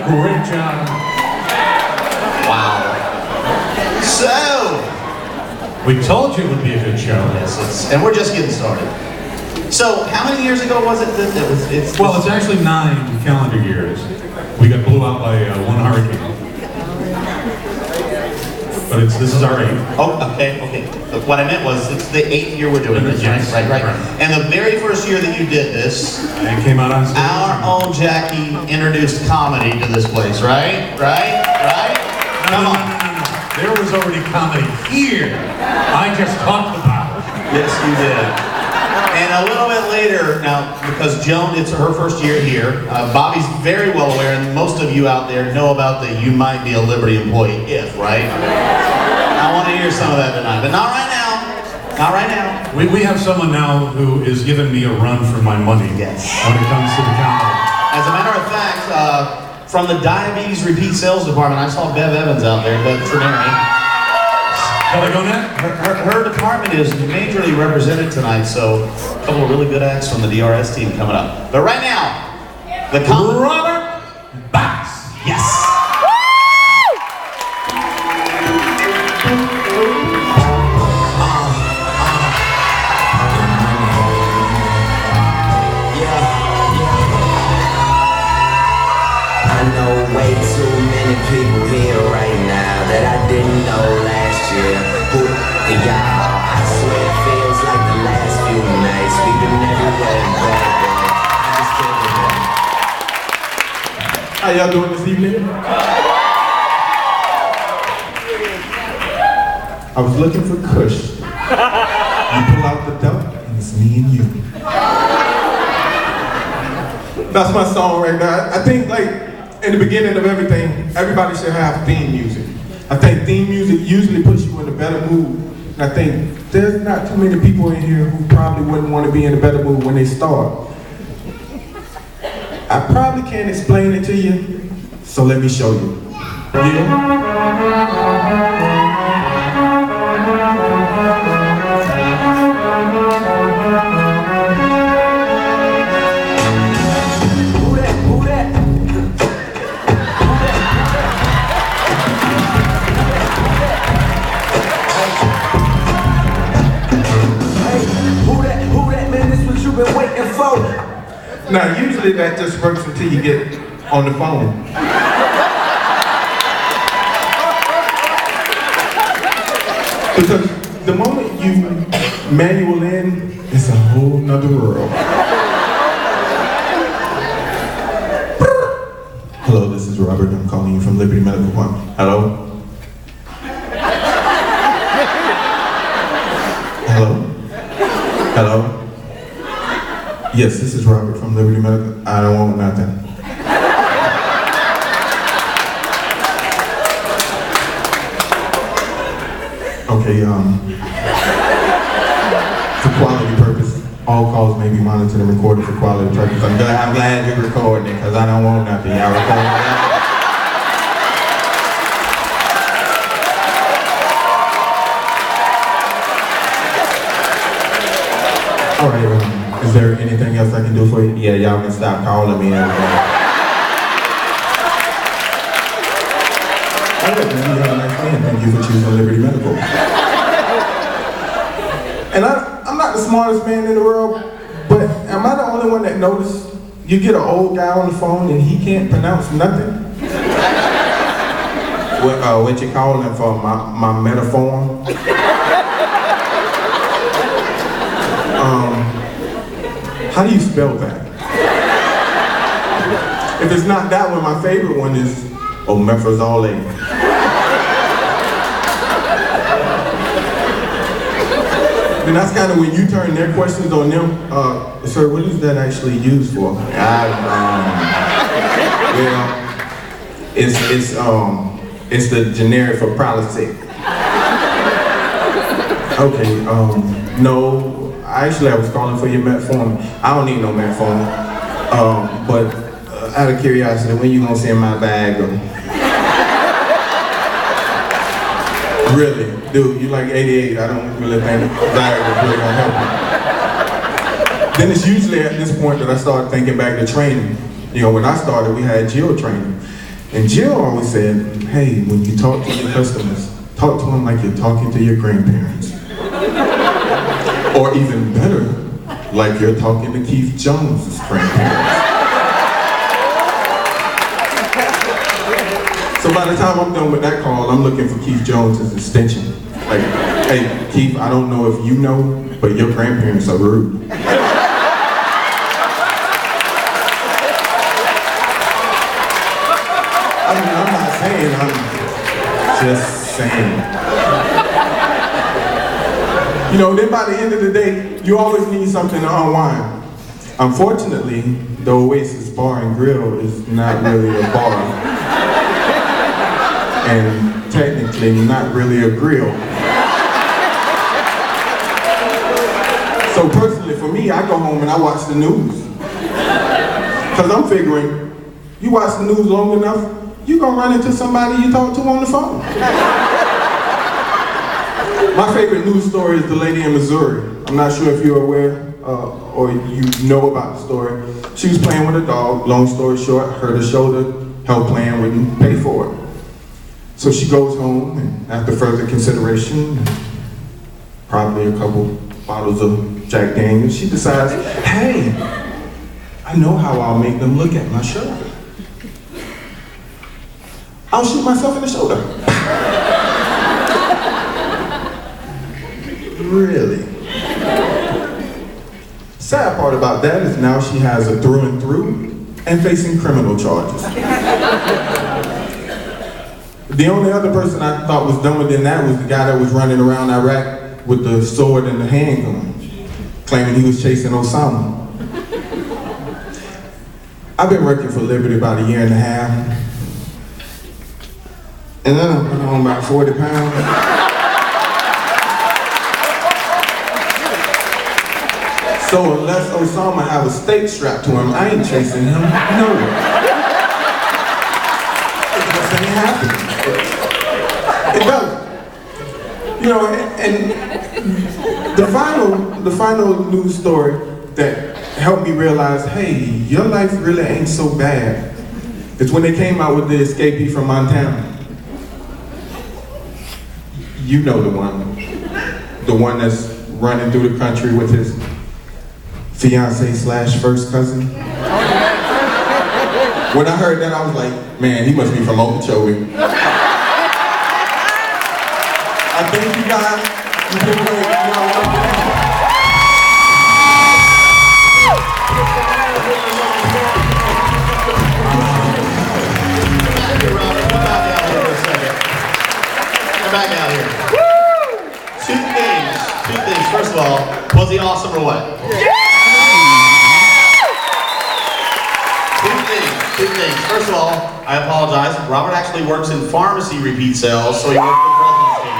Great job. Wow. So, We told you it would be a good show. yes, and we're just getting started. So, how many years ago was it that it was? Well, it's actually 9 calendar years. We got blew out by one hurricane. But this is our 8th. Oh, okay. What I meant was, it's the 8th year we're doing this, right? Right. And the very first year that you did this, And it came out on stage. our own Jackie introduced comedy to this place, right? Come on. No. There was already comedy here. I just talked about it. Yes, you did. And a little bit later, now, because Joan, it's her first year here, Bobby's very well aware, and most of you out there know about the you might be a Liberty employee if, right? I want to hear some of that tonight, but not right now. Not right now. We have someone now who is giving me a run for my money. Yes. When it comes to the comedy. As a matter of fact, from the Diabetes Repeat Sales Department, I saw Bev Evans out there, Bev Trineri. Shall I go now? Her department is majorly represented tonight, so a couple of really good acts from the DRS team coming up. But right now, the Robert Bass. Yes. I know way too many people here right now that I didn't know last year. Who y'all? I swear it feels like the last few nights we've been everywhere and back. How y'all doing this evening? I was looking for Kush. You pull out the dope, and it's me and you. That's my song right now. I think, like, in the beginning of everything, everybody should have theme music. I think theme music usually puts you in a better mood. And I think there's not too many people in here who probably wouldn't want to be in a better mood when they start. I probably can't explain it to you, so let me show you. Now, usually that just works until you get on the phone. Because the moment you manual in, it's a whole nother world. Hello, this is Robert. I'm calling you from Liberty Medical Department. Hello? Hello? Hello? Yes, this is Robert from Liberty Medical. I don't want nothing. Okay, for quality purpose, all calls may be monitored and recorded for quality purpose. I'm glad you're recording it, because I don't want nothing. Y'all recording that? All right, is there anything else I can do for you? Yeah, y'all can stop calling me. All right, man, you have a nice day, and thank you for choosing Liberty Medical. And I'm not the smartest man in the world, but am I the only one that noticed you get an old guy on the phone and he can't pronounce nothing? What you calling for, my metaphor? How do you spell that? If it's not that one, my favorite one is omeprazole. And that's kind of when you turn their questions on them. Sir, what is that actually used for? It's the generic for policy. Okay, no. Actually, I was calling for your metformin. I don't need no metformin. But out of curiosity, when you gonna send my bag? Really, dude, you like 88. I don't really think bag is really gonna help you. Then it's usually at this point that I start thinking back to training. You know, when I started, we had geo training. And Jill always said, hey, when you talk to your customers, talk to them like you're talking to your grandparents. Or even better, like you're talking to Keith Jones' grandparents. So by the time I'm done with that call, I'm looking for Keith Jones' extension. Like, hey, Keith, I don't know if you know, but your grandparents are rude. I mean, I'm not saying, I'm just saying. You know, then by the end of the day, you always need something to unwind. Unfortunately, the Oasis Bar and Grill is not really a bar. And technically not really a grill. So personally for me, I go home and I watch the news. Cause I'm figuring, you watch the news long enough, you're gonna run into somebody you talk to on the phone. My favorite news story is the lady in Missouri. I'm not sure if you're aware or you know about the story. She was playing with a dog, long story short, her shoulder health plan wouldn't pay for it. So she goes home, and after further consideration, probably a couple bottles of Jack Daniels, she decides, hey, I know how I'll make them look at my shoulder. I'll shoot myself in the shoulder. Really? Sad part about that is now she has a through and through and facing criminal charges. The only other person I thought was dumber than that was the guy that was running around Iraq with the sword and the handgun, claiming he was chasing Osama. I've been working for Liberty about 1.5 years, and then I put on about 40 pounds. So unless Osama have a stake strapped to him, I ain't chasing him nowhere. It just ain't happening. It doesn't. You know, and the final news story that helped me realize, hey, your life really ain't so bad, is when they came out with the escapee from Montana. You know the one that's running through the country with his fiance/first cousin. When I heard that, I was like, man, he must be from Okeechobee. I thank you guys. You've been great. Come back out here. Two things. First of all, was he awesome or what? Two things. First of all, I apologize. Robert actually works in pharmacy repeat sales, so he works for the president's team.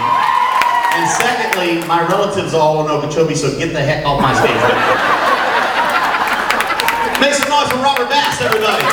And secondly, my relatives all in Okeechobee, so get the heck off my stage right now. Make some noise for Robert Bass, everybody.